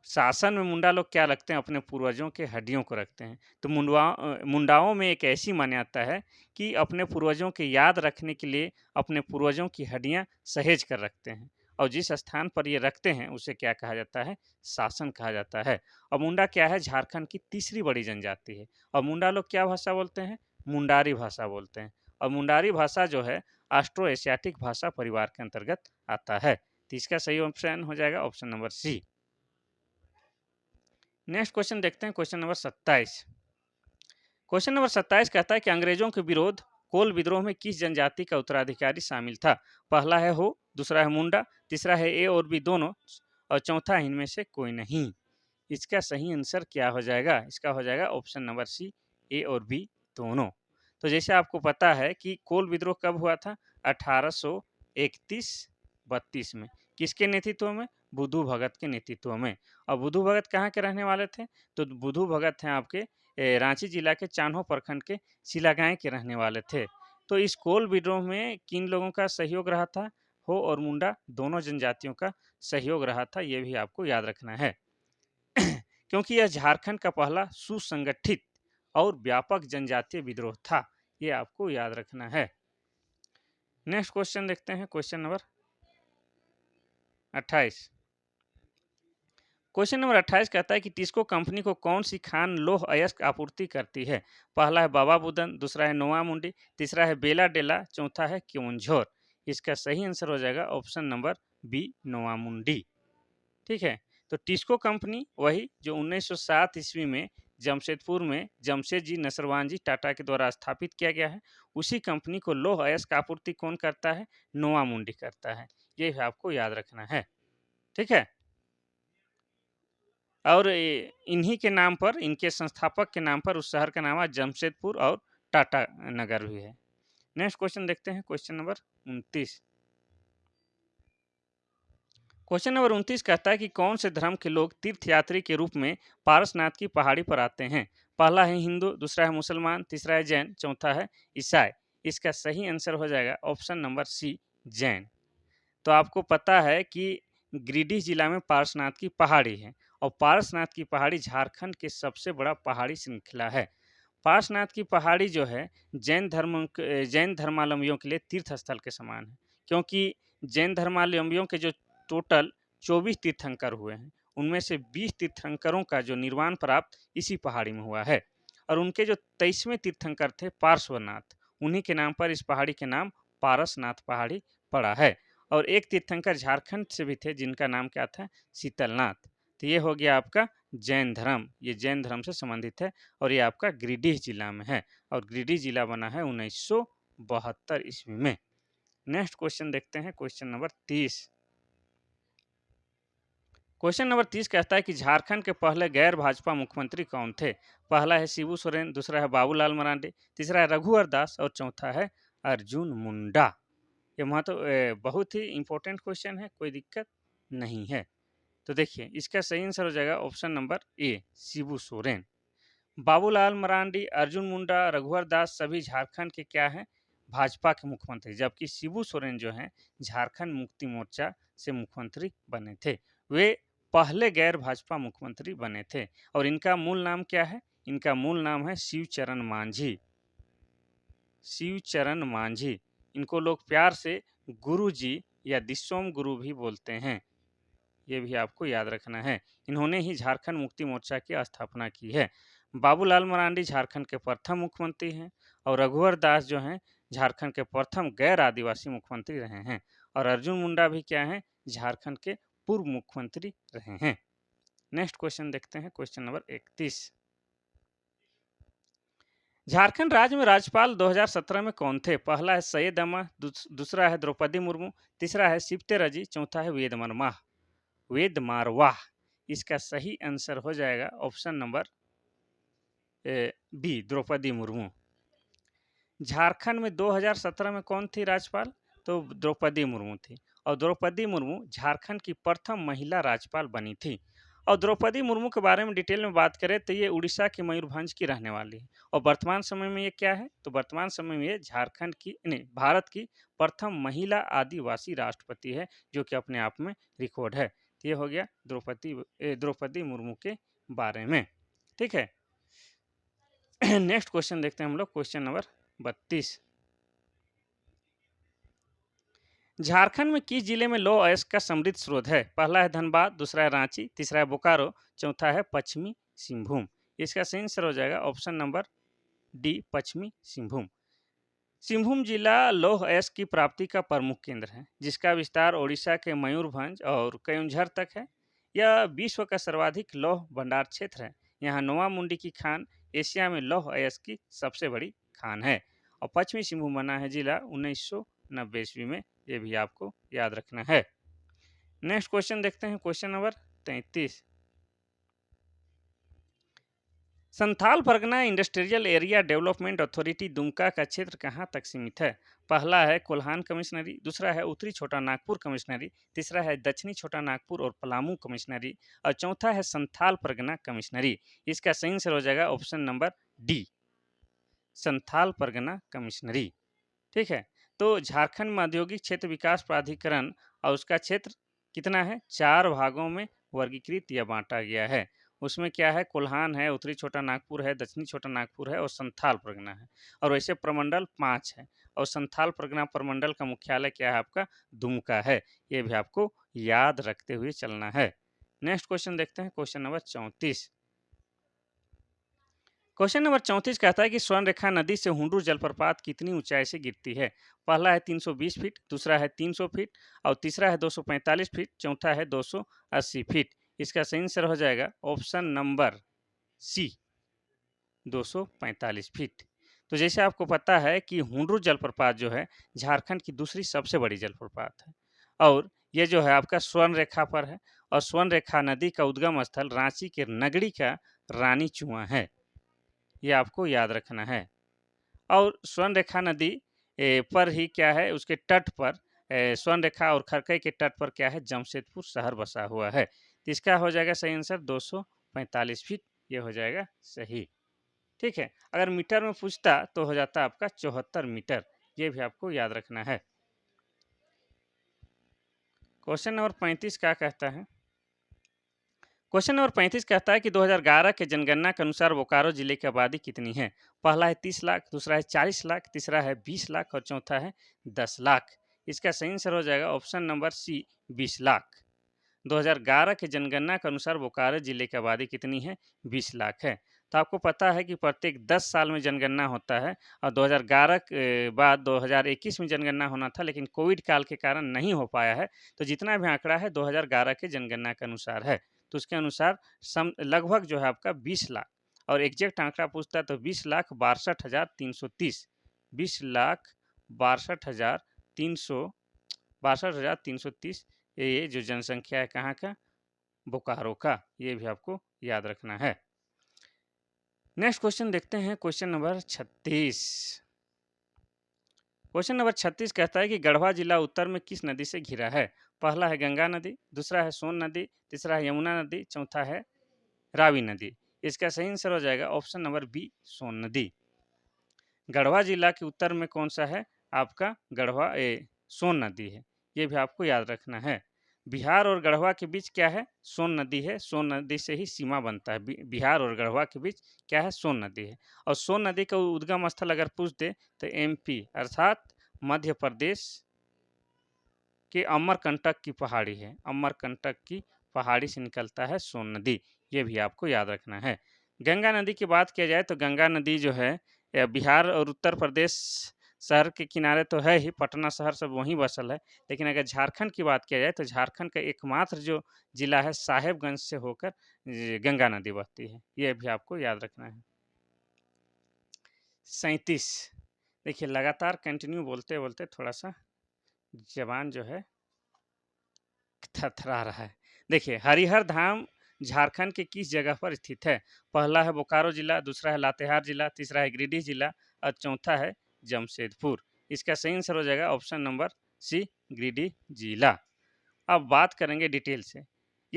शासन में मुंडा लोग क्या रखते हैं, अपने पूर्वजों के हड्डियों को रखते हैं। तो मुंडाओं में एक ऐसी मान्यता है कि अपने पूर्वजों की याद रखने के लिए अपने पूर्वजों की हड्डियां सहेज कर रखते हैं, और जिस स्थान पर ये रखते हैं उसे क्या कहा जाता है, शासन कहा जाता है। और मुंडा क्या है, झारखंड की तीसरी बड़ी जनजाति है। और मुंडा लोग क्या भाषा बोलते हैं, मुंडारी भाषा बोलते हैं। और मुंडारी भाषा जो है ऑस्ट्रो एशियाटिक भाषा परिवार के अंतर्गत आता है। तो इसका सही ऑप्शन हो जाएगा option number C. Next question देखते हैं, क्वेश्चन नंबर 27। क्वेश्चन नंबर 27 कहता है कि अंग्रेजों के विरोध कोल विद्रोह में किस जनजाति का उत्तराधिकारी शामिल था। पहला है हो, दूसरा है मुंडा, तीसरा है ए और बी दोनों, और चौथा इनमें से कोई नहीं। इसका सही आंसर क्या हो जाएगा, इसका हो जाएगा ऑप्शन नंबर सी, ए और बी दोनों। तो जैसे आपको पता है कि कोल विद्रोह कब हुआ था, 1831-32 में। किसके नेतृत्व में, बुधू भगत के नेतृत्व में। और बुधू भगत कहाँ के रहने वाले थे, तो बुधू भगत हैं आपके रांची जिला के चान्हो प्रखंड के सिलागाय के रहने वाले थे। तो इस कोल विद्रोह में किन लोगों का सहयोग रहा था, हो और मुंडा दोनों जनजातियों का सहयोग रहा था, ये भी आपको याद रखना है। क्योंकि यह झारखंड का पहला सुसंगठित और व्यापक जनजातीय विद्रोह था, ये आपको याद रखना है। नेक्स्ट क्वेश्चन देखते हैं, क्वेश्चन नंबर 28। क्वेश्चन नंबर 28 कहता है कि टिस्को कंपनी को कौन सी खान लौह अयस्क आपूर्ति करती है। पहला है बाबा बुदन, दूसरा है नोवा मुंडी, तीसरा है बेला डेला, चौथा है क्योंझोर। इसका सही आंसर हो जाएगा ऑप्शन नंबर बी, नोवा मुंडी। ठीक है, तो टिस्को कंपनी वही जो 1907 ईस्वी में जमशेदपुर में जमशेद जी नसरवान जी टाटा के द्वारा स्थापित किया गया है, उसी कंपनी को लौह अयस्क आपूर्ति कौन करता है, नोवा मुंडी करता है। ये आपको याद रखना है। ठीक है, और इन्हीं के नाम पर, इनके संस्थापक के नाम पर उस शहर का नाम है जमशेदपुर, और टाटा नगर भी है। नेक्स्ट क्वेश्चन देखते हैं, क्वेश्चन नंबर 29। क्वेश्चन नंबर 29 कहता है कि कौन से धर्म के लोग तीर्थयात्री के रूप में पारसनाथ की पहाड़ी पर आते हैं। पहला है हिंदू, दूसरा है मुसलमान, तीसरा है जैन, चौथा है ईसाई। इसका सही आंसर हो जाएगा ऑप्शन नंबर सी, जैन। तो आपको पता है कि गिरिडीह जिला में पारसनाथ की पहाड़ी है, और पारसनाथ की पहाड़ी झारखंड के सबसे बड़ा पहाड़ी श्रृंखला है। पारसनाथ की पहाड़ी जो है जैन धर्मावलंबियों के लिए तीर्थ स्थल के समान है, क्योंकि जैन धर्मावलंबियों के जो टोटल 24 तीर्थंकर हुए हैं, उनमें से 20 तीर्थंकरों का जो निर्वाण प्राप्त इसी पहाड़ी में हुआ है। और उनके जो 23वें तीर्थंकर थे पार्श्वनाथ, उन्हीं के नाम पर इस पहाड़ी के नाम पारसनाथ पहाड़ी पड़ा है। और एक तीर्थंकर झारखंड से भी थे, जिनका नाम क्या था, शीतलनाथ। तो ये हो गया आपका जैन धर्म, ये जैन धर्म से संबंधित है, और ये आपका गिरिडीह जिला में है, और गिरिडीह जिला बना है 1972 ईस्वी में। नेक्स्ट क्वेश्चन देखते हैं, क्वेश्चन नंबर 30। क्वेश्चन नंबर 30 कहता है कि झारखंड के पहले गैर भाजपा मुख्यमंत्री कौन थे। पहला है शिबू सोरेन, दूसरा है बाबूलाल मरांडी, तीसरा है रघुवर दास, और चौथा है अर्जुन मुंडा। ये बहुत ही इंपॉर्टेंट क्वेश्चन है, कोई दिक्कत नहीं है। तो देखिए, इसका सही आंसर हो जाएगा option number A, Shibu Soren. Babulal Marandi, Arjun Munda, Raghubar Das सभी झारखंड के क्या हैं, भाजपा के मुख्यमंत्री, जबकि शिबू सोरेन जो हैं झारखंड मुक्ति मोर्चा से मुख्यमंत्री बने थे। वे पहले गैर भाजपा मुख्यमंत्री बने थे, और इनका मूल नाम क्या है, इनका मूल नाम है शिवचरण मांझी। शिवचरण मांझी, इनको लोग प्यार से गुरु जी या दिसोम गुरु भी बोलते हैं, ये भी आपको याद रखना है। इन्होंने ही झारखंड मुक्ति मोर्चा की स्थापना की है। बाबूलाल मरांडी झारखंड के प्रथम मुख्यमंत्री हैं, और रघुवर दास जो हैं झारखंड के प्रथम गैर आदिवासी मुख्यमंत्री रहे हैं, और अर्जुन मुंडा भी क्या हैं, झारखंड के पूर्व मुख्यमंत्री रहे हैं। नेक्स्ट क्वेश्चन देखते हैं, क्वेश्चन नंबर 31। झारखंड राज्य में राज्यपाल 2017 में कौन थे। पहला है सैयद अमा, दूसरा है द्रौपदी मुर्मू, तीसरा है सिप्ते रजी, चौथा है वेद मारवाह। इसका सही आंसर हो जाएगा option number B, Draupadi Murmu. Jharkhand में 2017 में कौन थी राज्यपाल, तो द्रौपदी मुर्मू थी, और द्रौपदी मुर्मू झारखंड की प्रथम महिला राज्यपाल बनी थी। और द्रौपदी मुर्मू के बारे में डिटेल में बात करें तो ये उड़ीसा के मयूरभंज की रहने वाली है। और वर्तमान समय में ये क्या है, तो वर्तमान समय में ये झारखंड की नहीं, भारत की प्रथम महिला आदिवासी राष्ट्रपति है, जो कि अपने आप में रिकॉर्ड है। तो ये हो गया द्रौपदी मुर्मू के बारे में। ठीक है। नेक्स्ट क्वेश्चन देखते हैं हम लोग, क्वेश्चन नंबर 32। झारखंड में किस जिले में लौह अयस्क का समृद्ध स्रोत है? पहला है धनबाद, दूसरा है रांची, तीसरा है बोकारो, चौथा है पश्चिमी सिंहभूम। इसका सही आंसर हो जाएगा ऑप्शन नंबर डी, पश्चिमी सिंहभूम। सिंहभूम जिला लौह अयस्क की प्राप्ति का प्रमुख केंद्र है, जिसका विस्तार ओडिशा के मयूरभंज और केयोंझर तक है। यह विश्व का सर्वाधिक लौह भंडार क्षेत्र है। यहाँ नोवा मुंडी की खान एशिया में लौह अयस्क की सबसे बड़ी खान है। और पश्चिमी सिंहभूम बना है जिला 1990 ईस्वी में, ये भी आपको याद रखना है। नेक्स्ट क्वेश्चन देखते हैं, question number 33। Santhal Pargana industrial area development authority Dumka का क्षेत्र कहाँ तक सीमित है? पहला है कोल्हान कमिश्नरी, दूसरा है उत्तरी छोटा नागपुर कमिश्नरी, तीसरा है दक्षिणी छोटा नागपुर और पलामू कमिश्नरी, और चौथा है संथाल परगना कमिश्नरी। इसका सही आंसर हो जाएगा option number D, Santhal Pargana commissionary. ठीक है। तो झारखंड में औद्योगिक क्षेत्र विकास प्राधिकरण और उसका क्षेत्र कितना है, 4 भागों में वर्गीकृत या बांटा गया है। उसमें क्या है, कोल्हान है, उत्तरी छोटा नागपुर है, दक्षिणी छोटा नागपुर है और संथाल परगना है। और वैसे प्रमंडल 5 है। और संथाल परगना प्रमंडल का मुख्यालय क्या है आपका, दुमका है। ये भी आपको याद रखते हुए चलना है। नेक्स्ट क्वेश्चन देखते हैं, क्वेश्चन नंबर 34। क्वेश्चन नंबर 34 कहता है कि स्वर्णरेखा नदी से हुंडरू जलप्रपात कितनी ऊंचाई से गिरती है? पहला है 320 फीट, दूसरा है 300 फीट और तीसरा है 245 फीट, चौथा है 280 फीट। इसका सही आंसर हो जाएगा ऑप्शन नंबर सी, 245 फीट। तो जैसे आपको पता है कि हुंडरू जलप्रपात जो है झारखंड की दूसरी सबसे बड़ी जलप्रपात है, और ये जो है आपका स्वर्ण रेखा पर है। और स्वर्ण रेखा नदी का उद्गम स्थल रांची के नगड़ी का रानी चुआ है, ये आपको याद रखना है। और स्वर्ण रेखा नदी पर ही क्या है, उसके तट पर स्वर्ण रेखा और खरकई के तट पर क्या है, जमशेदपुर शहर बसा हुआ है। तो इसका हो जाएगा सही आंसर 245 फीट, ये हो जाएगा सही। ठीक है। अगर मीटर में पूछता तो हो जाता आपका 74 मीटर, ये भी आपको याद रखना है। क्वेश्चन नंबर 35 क्या कहता है? क्वेश्चन नंबर 35 कहता है कि 2011 के जनगणना के अनुसार बोकारो जिले की आबादी कितनी है? पहला है 30 लाख, दूसरा है 40 लाख, तीसरा है 20 लाख और चौथा है 10 लाख। इसका सही आंसर हो जाएगा ऑप्शन नंबर सी, 20 लाख। 2011 के जनगणना के अनुसार बोकारो जिले की आबादी कितनी है? 20 लाख है। तो आपको पता है कि प्रत्येक 10 साल में जनगणना होता है, और 2011 के बाद 2021 में जनगणना होना था, लेकिन कोविड काल के कारण नहीं हो पाया है। तो जितना भी आंकड़ा है 2011 के जनगणना के अनुसार है। तो उसके अनुसार लगभग जो है आपका 20 लाख, और एग्जैक्ट आंकड़ा पूछता है तो 20,62,330, 20,62,330 ये जो जनसंख्या है कहाँ का, बोकारो का, ये भी आपको याद रखना है। नेक्स्ट क्वेश्चन देखते हैं, क्वेश्चन नंबर 36। क्वेश्चन नंबर 36 कहता है कि गढ़वा जिला उत्तर में किस नदी से घिरा है? पहला है गंगा नदी, दूसरा है सोन नदी, तीसरा है यमुना नदी, चौथा है रावी नदी। इसका सही आंसर हो जाएगा ऑप्शन नंबर बी, सोन नदी। गढ़वा जिला के उत्तर में कौन सा है आपका, गढ़वा सोन नदी है, ये भी आपको याद रखना है। बिहार और गढ़वा के बीच क्या है, सोन नदी है। सोन नदी से ही सीमा बनता है, बिहार और गढ़वा के बीच क्या है, सोन नदी है। और सोन नदी का उद्गम स्थल अगर पूछ दे तो एमपी अर्थात मध्य प्रदेश के अमरकंटक की पहाड़ी है, अमरकंटक की पहाड़ी से निकलता है सोन नदी, ये भी आपको याद रखना है। गंगा नदी की बात किया जाए तो गंगा नदी जो है बिहार और उत्तर प्रदेश शहर के किनारे तो है ही, पटना शहर सब वहीं बसल है। लेकिन अगर झारखंड की बात किया जाए तो झारखंड का एकमात्र जो जिला है साहेबगंज से होकर गंगा नदी बहती है, ये भी आपको याद रखना है। 37। देखिए लगातार कंटिन्यू बोलते बोलते थोड़ा सा जबान जो है थरथरा रहा है। देखिए हरिहर धाम झारखंड के किस जगह पर स्थित है? पहला है बोकारो जिला, दूसरा है लातेहार जिला, तीसरा है गिरिडीह जिला और चौथा है जमशेदपुर। इसका सही आंसर हो जाएगा ऑप्शन नंबर सी, गिरिडीह जिला। अब बात करेंगे डिटेल से।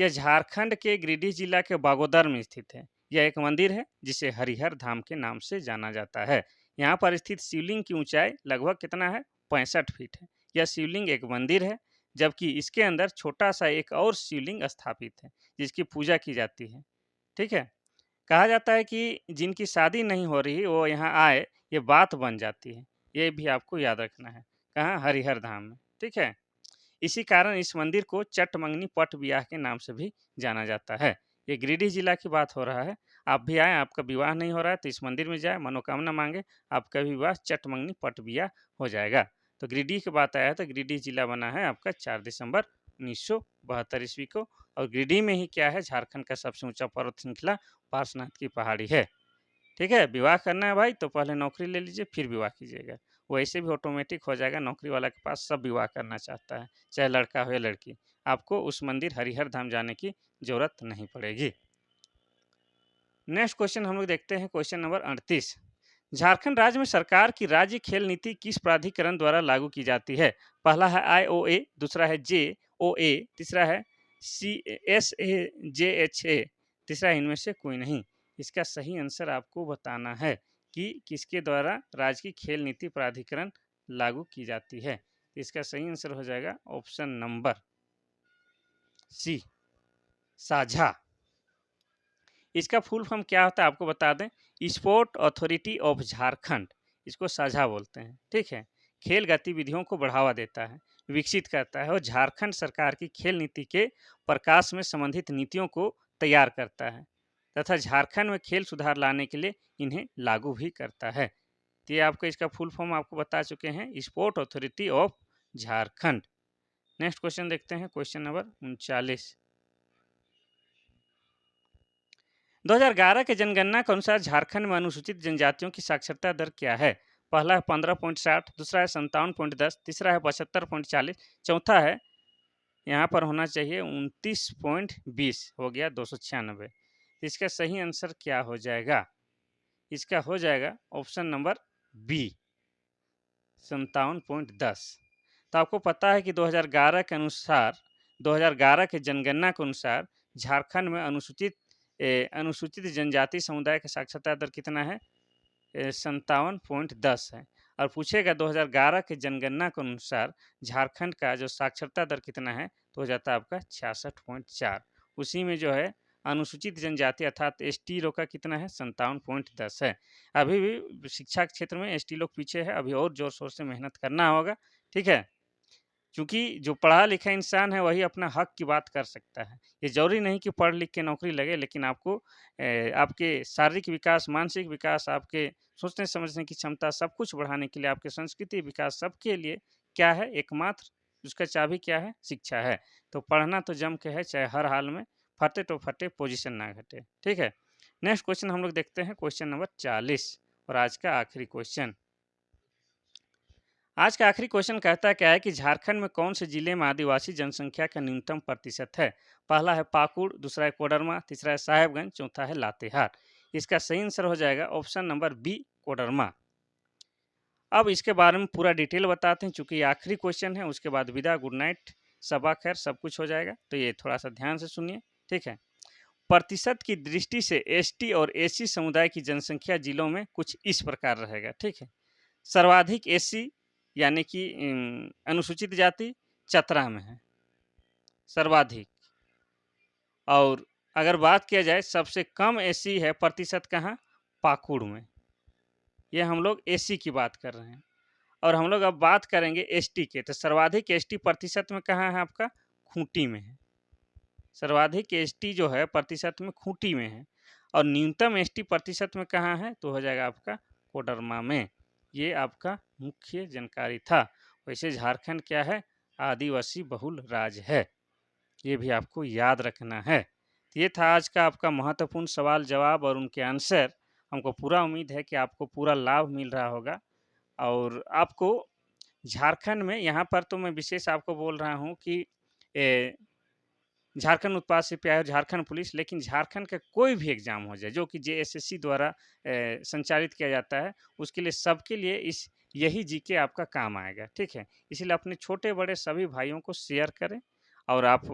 यह झारखंड के गिरिडीह जिला के बागोदर में स्थित है। यह एक मंदिर है जिसे हरिहर धाम के नाम से जाना जाता है। यहाँ पर स्थित शिवलिंग की ऊंचाई लगभग कितना है? 65 फीट है। यह शिवलिंग एक मंदिर है, जबकि इसके अंदर छोटा सा एक और शिवलिंग स्थापित है जिसकी पूजा की जाती है। ठीक है। कहा जाता है कि जिनकी शादी नहीं हो रही वो यहाँ आए, ये बात बन जाती है। ये भी आपको याद रखना है। कहाँ? हरिहर धाम में। ठीक है। इसी कारण इस मंदिर को चटमंगनी पट बियाह के नाम से भी जाना जाता है। ये गिरिडीह जिला की बात हो रहा है। आप भी आए, आपका विवाह नहीं हो रहा है तो इस मंदिर में जाए, मनोकामना मांगे, आपका भी विवाह चटमंगनी पट बियाह हो जाएगा। तो गिरिडीह की बात आया तो गिरिडीह जिला बना है आपका 4 दिसंबर 1972 ईस्वी को। और गिरिडीह में ही क्या है? झारखंड का सबसे ऊंचा पर्वत श्रृंखला पार्श्वनाथ की पहाड़ी है। ठीक है। विवाह करना है भाई तो पहले नौकरी ले लीजिए, फिर विवाह कीजिएगा। वैसे भी ऑटोमेटिक हो जाएगा। नौकरी वाला के पास सब विवाह करना चाहता है, चाहे लड़का हो या लड़की। आपको उस मंदिर हरिहर धाम जाने की जरूरत नहीं पड़ेगी। नेक्स्ट क्वेश्चन हम लोग देखते हैं, क्वेश्चन नंबर 38। झारखंड राज्य में सरकार की राज्य खेल नीति किस प्राधिकरण द्वारा लागू की जाती है? पहला है IOA, दूसरा है JOA, तीसरा है CSAJHA, तीसरा इनमें से कोई नहीं। इसका सही आंसर आपको बताना है कि किसके द्वारा राज्य की खेल नीति प्राधिकरण लागू की जाती है। इसका सही आंसर हो जाएगा ऑप्शन नंबर सी, साझा। इसका फुल फॉर्म क्या होता है आपको बता दें। स्पोर्ट अथॉरिटी ऑफ झारखंड, इसको साझा बोलते हैं। ठीक है। खेल गतिविधियों को बढ़ावा देता है, विकसित करता है और झारखंड सरकार की खेल नीति के प्रकाश में संबंधित नीतियों को तैयार करता है तथा झारखंड में खेल सुधार लाने के लिए इन्हें लागू भी करता है। तो ये आपको इसका फुल फॉर्म आपको बता चुके हैं, sport authority of Jharkhand. Next question देखते हैं, क्वेश्चन नंबर 39। 2011 के जनगणना के अनुसार झारखंड में अनुसूचित जनजातियों की साक्षरता दर क्या है? पहला है 15.60, दूसरा है 57.10, तीसरा है 75.40, चौथा है यहाँ पर होना चाहिए 29.20, हो गया 296। इसका सही आंसर क्या हो जाएगा? इसका हो जाएगा ऑप्शन नंबर बी, 57.10। तो आपको पता है कि 2011 के अनुसार, 2011 के जनगणना के अनुसार झारखंड में अनुसूचित जनजाति समुदाय का साक्षरता दर कितना है? 57.10 है। और पूछेगा 2011 के जनगणना के अनुसार झारखंड का जो साक्षरता दर कितना है, तो हो जाता है आपका 66.4। उसी में जो है अनुसूचित जनजाति अर्थात ST लोग का कितना है? 57.10 है। अभी भी शिक्षा के क्षेत्र में ST लोग पीछे है, अभी और जोर शोर से मेहनत करना होगा। ठीक है। क्योंकि जो पढ़ा लिखा इंसान है वही अपना हक की बात कर सकता है। ये ज़रूरी नहीं कि पढ़ लिख के नौकरी लगे, लेकिन आपको आपके शारीरिक विकास, मानसिक विकास, आपके सोचने समझने की क्षमता, सब कुछ बढ़ाने के लिए, आपके संस्कृति विकास सबके लिए क्या है? एकमात्र उसका चाबी क्या है? शिक्षा है। तो पढ़ना तो जम के है, चाहे हर हाल में फटे तो फटे, पोजीशन ना घटे। ठीक है। नेक्स्ट क्वेश्चन हम लोग देखते हैं, क्वेश्चन नंबर 40 और आज का आखिरी क्वेश्चन। आज का आखिरी क्वेश्चन कहता क्या है कि झारखंड में कौन से जिले में आदिवासी जनसंख्या का न्यूनतम प्रतिशत है? पहला है पाकुड़, दूसरा है कोडरमा, तीसरा है साहेबगंज, चौथा है लातेहार। इसका सही आंसर हो जाएगा ऑप्शन नंबर बी, कोडरमा। अब इसके बारे में पूरा डिटेल बताते हैं, चूंकि ये आखिरी क्वेश्चन है, उसके बाद विदा, गुड नाइट, सबा खैर, सब कुछ हो जाएगा। तो ये थोड़ा सा ध्यान से सुनिए। ठीक है। प्रतिशत की दृष्टि से ST और SC समुदाय की जनसंख्या जिलों में कुछ इस प्रकार रहेगा। ठीक है। सर्वाधिक SC यानी कि अनुसूचित जाति चतरा में है सर्वाधिक। और अगर बात किया जाए सबसे कम SC है प्रतिशत कहाँ? पाकुड़ में। ये हम लोग SC की बात कर रहे हैं। और हम लोग अब बात करेंगे ST के, तो सर्वाधिक ST प्रतिशत में कहाँ है आपका? खूंटी में है। सर्वाधिक ST जो है प्रतिशत में खूंटी में है। और न्यूनतम ST प्रतिशत में कहाँ है? तो हो जाएगा आपका कोडरमा में। ये आपका मुख्य जानकारी था। वैसे झारखंड क्या है? आदिवासी बहुल राज्य है, ये भी आपको याद रखना है। तो ये था आज का आपका महत्वपूर्ण सवाल जवाब और उनके आंसर। हमको पूरा उम्मीद है कि आपको पूरा लाभ मिल रहा होगा। और आपको झारखंड में यहाँ पर तो मैं विशेष आपको बोल रहा हूँ कि झारखंड उत्पाद सिपाही और झारखंड पुलिस, लेकिन झारखंड का कोई भी एग्जाम हो जाए जो कि JSSC द्वारा संचालित किया जाता है, उसके लिए सबके लिए यही GK आपका काम आएगा। ठीक है। इसलिए अपने छोटे बड़े सभी भाइयों को शेयर करें और आप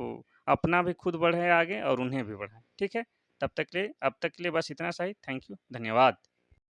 अपना भी खुद बढ़े आगे और उन्हें भी बढ़ाएँ। ठीक है? अब तक के लिए बस इतना सा ही। थैंक यू, धन्यवाद।